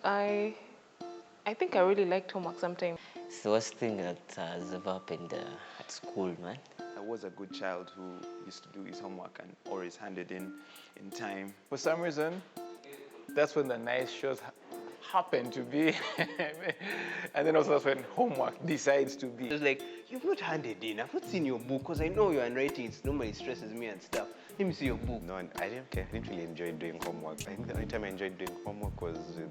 I think I really liked homework sometimes. It's the worst thing that has ever happened at school, man. I was a good child who used to do his homework and always handed in time. For some reason, that's when the nice shows happen to be. And then also that's when homework decides to be. It's like, you've not handed in. I've not seen your book because I know your handwriting normally stresses me and stuff. Let me see your book. No, I didn't care. I didn't really enjoy doing homework. I think the only time I enjoyed doing homework was with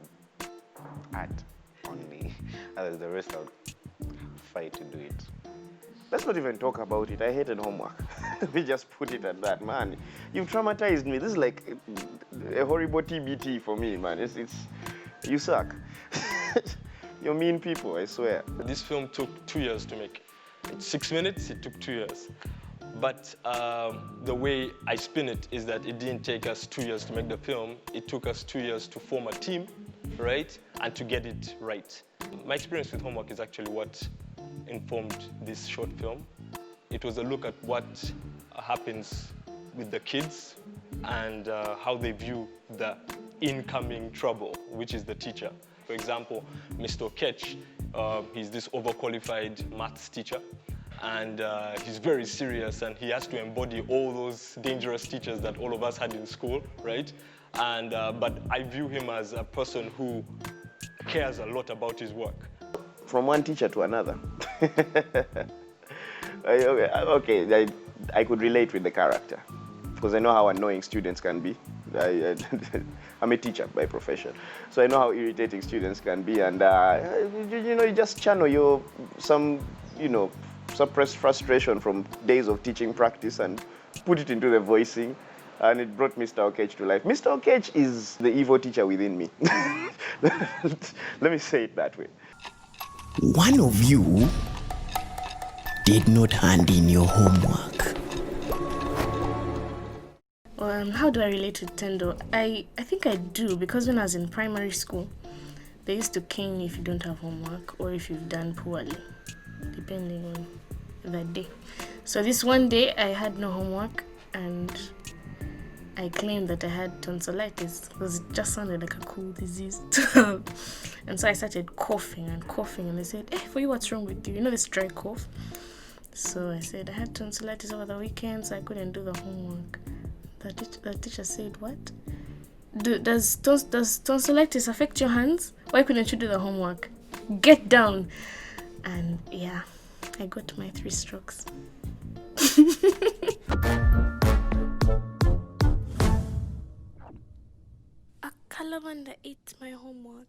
art only. Other the rest I would fight to do it. Let's not even talk about it. I hated homework. We just put it at that, man. You've traumatized me. This is like a horrible TBT for me, man. It's you suck. You're mean people, I swear. This film took 2 years to make. It's 6 minutes, it took 2 years. But the way I spin it is that it didn't take us 2 years to make the film. It took us 2 years to form a team, right? And to get it right. My experience with homework is actually what informed this short film. It was a look at what happens with the kids and how they view the incoming trouble, which is the teacher. For example, Mr. Ketch, he's this overqualified maths teacher, and he's very serious, and he has to embody all those dangerous teachers that all of us had in school, right? And but I view him as a person who cares a lot about his work. From one teacher to another. Okay, I could relate with the character because I know how annoying students can be. I'm a teacher by profession, so I know how irritating students can be, and you just channel some suppressed frustration from days of teaching practice and put it into the voicing, and it brought Mr. Okech to life. Mr. Okech is the evil teacher within me. Let me say it that way. One of you did not hand in your homework. How do I relate to Tendo? I think I do, because when I was in primary school, they used to cane you if you don't have homework or if you've done poorly, depending on the day. So this one day I had no homework and I claimed that I had tonsillitis because it just sounded like a cool disease. And so I started coughing and they said, for you, what's wrong with you? You know this dry cough? So I said I had tonsillitis over the weekend, so I couldn't do the homework. The teacher said, what? Does tonsillitis affect your hands? Why couldn't you do the homework? Get down. And yeah, I got my 3 strokes. A Kalabanda ate my homework.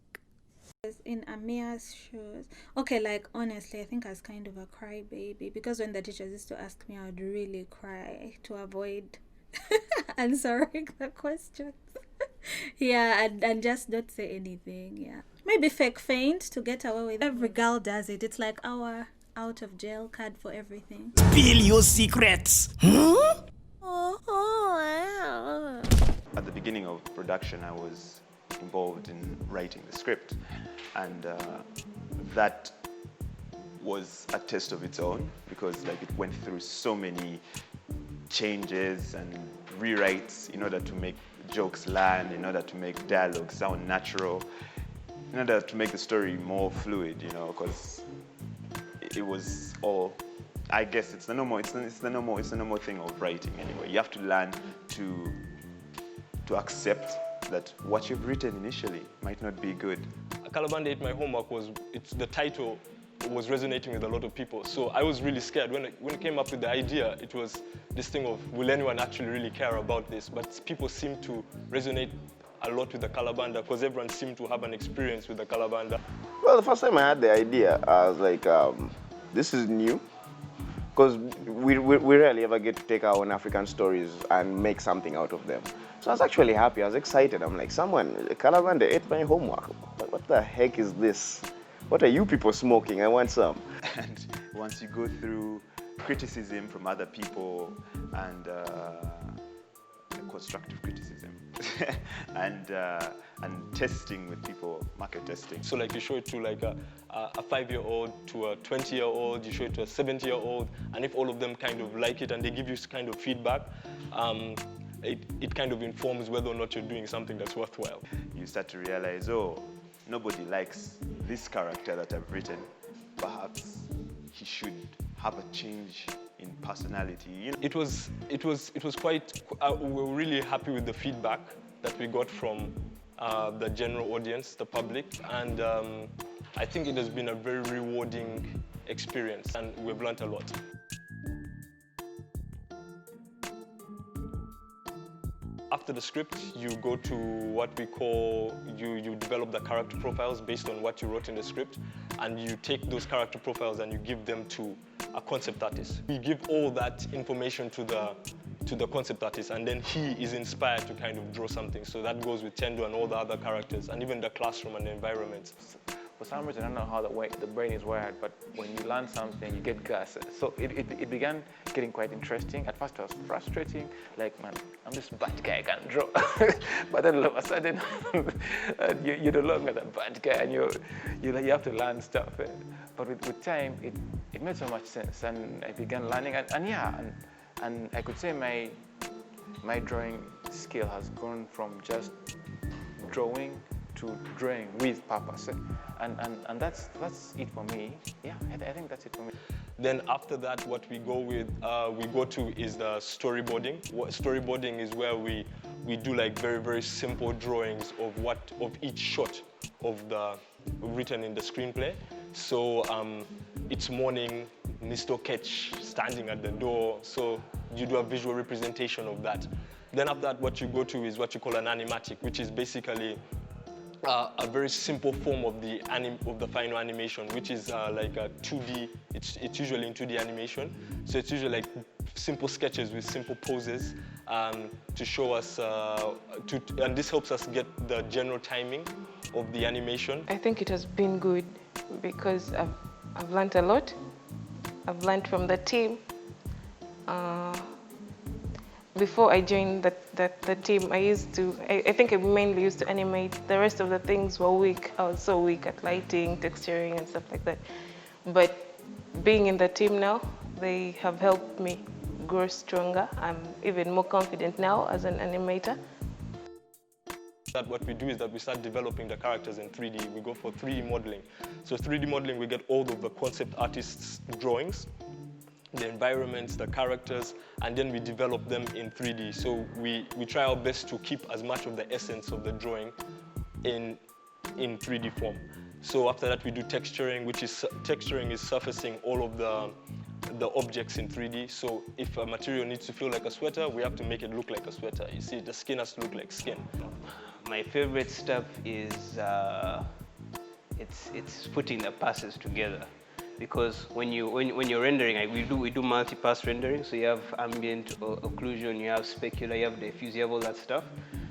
In Amia's shows, okay, like honestly, I think I was kind of a crybaby because when the teachers used to ask me, I would really cry to avoid answering the questions. Yeah, and just not say anything. Yeah, maybe fake faint to get away with it. Every girl does it. It's like our out of jail card for everything. Spill your secrets. At the beginning of production, I was involved in writing the script, and that was a test of its own because it went through so many changes and rewrites in order to make jokes land, in order to make dialogue sound natural, in order to make the story more fluid, because it was all, I guess it's the normal thing of writing anyway. You have to learn to accept that what you've written initially might not be good. Kalabanda Hate My Homework the title was resonating with a lot of people. So I was really scared. When I came up with the idea, it was this thing of, will anyone actually really care about this? But people seem to resonate a lot with the Kalabanda because everyone seemed to have an experience with the Kalabanda. Well, the first time I had the idea, I was like, this is new. Because we rarely ever get to take our own African stories and make something out of them. So I was actually happy, I was excited. I'm like, Kalabanda ate my homework. What the heck is this? What are you people smoking? I want some. And once you go through criticism from other people and constructive criticism and testing with people, market testing. So you show it to a 5-year-old to a 20-year-old, you show it to a 70-year-old, and if all of them kind of like it and they give you kind of feedback, it kind of informs whether or not you're doing something that's worthwhile. You start to realize, nobody likes this character that I've written. Perhaps he should have a change in personality. You know? It was quite. We were really happy with the feedback that we got from the general audience, the public, and I think it has been a very rewarding experience, and we've learned a lot. After the script, you go to what we call, you develop the character profiles based on what you wrote in the script, and you take those character profiles and you give them to a concept artist. We give all that information to the concept artist, and then he is inspired to kind of draw something. So that goes with Tendo and all the other characters, and even the classroom and the environment. For some reason, I don't know how the brain is wired, but when you learn something, you get gas. So it began getting quite interesting. At first, it was frustrating. Like, man, I'm this bad guy, I can't draw. But then all of a sudden, you're no longer the bad guy, and you have to learn stuff. But with time, it made so much sense, and I began learning. And I could say my drawing skill has gone from just drawing to drawing with purpose, and that's it for me. Yeah, I think that's it for me. Then after that, what we go to is the storyboarding. Storyboarding is where we do like very, very simple drawings of each shot of the written in the screenplay. So it's morning, Mr. Ketch standing at the door. So you do a visual representation of that. Then after that, what you go to is what you call an animatic, which is basically a very simple form of the final animation, which is like a 2D. It's usually in 2D animation. So it's usually like simple sketches with simple poses to show us, and this helps us get the general timing of the animation. I think it has been good because I've learned a lot. I've learned from the team. Before I joined the team, I think I mainly used to animate. The rest of the things were weak. I was so weak at lighting, texturing, and stuff like that. But being in the team now, they have helped me grow stronger. I'm even more confident now as an animator. What we do is that we start developing the characters in 3D. We go for 3D modeling. So 3D modeling, we get all of the concept artists' drawings, the environments, the characters, and then we develop them in 3D. So we try our best to keep as much of the essence of the drawing in 3D form. So after that, we do texturing, texturing is surfacing all of the objects in 3D. So if a material needs to feel like a sweater, we have to make it look like a sweater. You see, the skin has to look like skin. My favorite stuff is it's putting the passes together. Because when you're rendering, like we do multi-pass rendering, so you have ambient occlusion, you have specular, you have diffuse, you have all that stuff.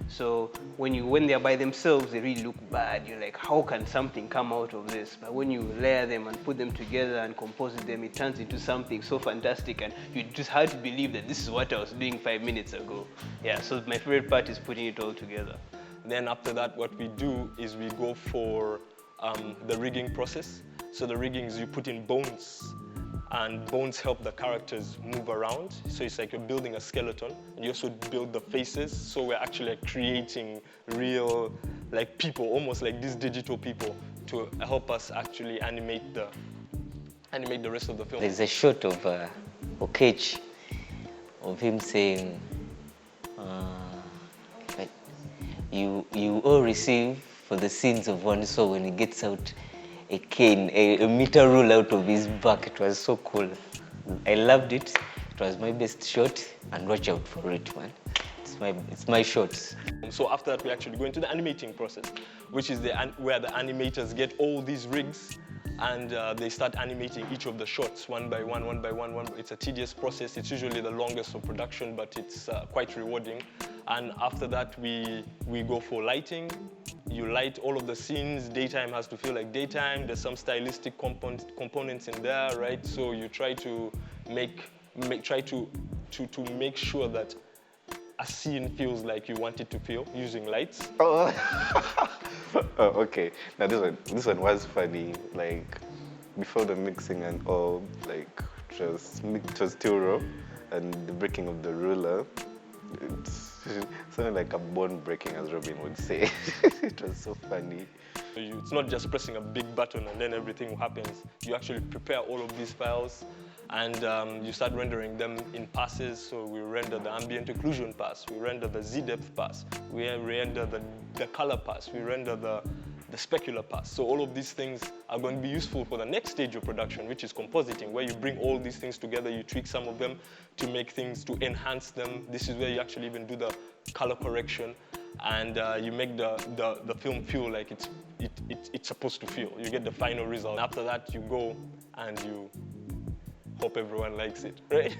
So when they're by themselves, they really look bad. You're like, how can something come out of this? But when you layer them and put them together and compose them, it turns into something so fantastic, and you just hard to believe that this is what I was doing 5 minutes ago. Yeah, so my favorite part is putting it all together. Then after that, what we do is we go for the rigging process. So the rigging is you put in bones, and bones help the characters move around. So it's like you're building a skeleton, and you also build the faces. So we're actually like creating real like people, almost like these digital people, to help us actually animate the rest of the film. There's a shot of Okech, of him saying, you all receive for the sins of one soul when he gets out a cane, a meter rule out of his back. It was so cool. I loved it. It was my best shot, and watch out for it, man. It's my shot. So after that, we actually go into the animating process, which is where the animators get all these rigs, and they start animating each of the shots one by one. It's a tedious process. It's usually the longest of production, but it's quite rewarding. And after that, we go for lighting. You light all of the scenes. Daytime has to feel like daytime. There's some stylistic components in there, right? So you try to make sure that a scene feels like you want it to feel using lights. Oh, okay. Now this one was funny. Like before the mixing and all, like it was still raw, and the breaking of the ruler. Something like a bone breaking, as Robin would say. It was so funny. It's not just pressing a big button and then everything happens. You actually prepare all of these files and you start rendering them in passes. So we render the ambient occlusion pass, we render the Z-depth pass, we render the color pass, we render the specular pass. So all of these things are going to be useful for the next stage of production, which is compositing, where you bring all these things together, you tweak some of them to make things, to enhance them. This is where you actually even do the color correction, and you make the film feel like it's supposed to feel. You get the final result. After that, you go and you hope everyone likes it, right?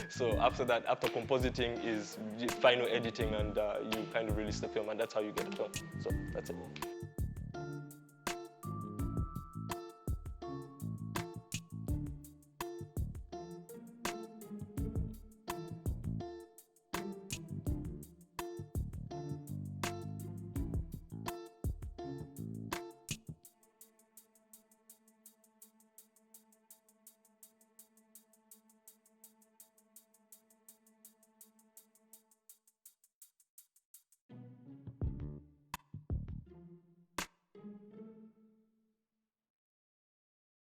So after that, after compositing is final editing, and you kind of release the film, and that's how you get it done. So that's it.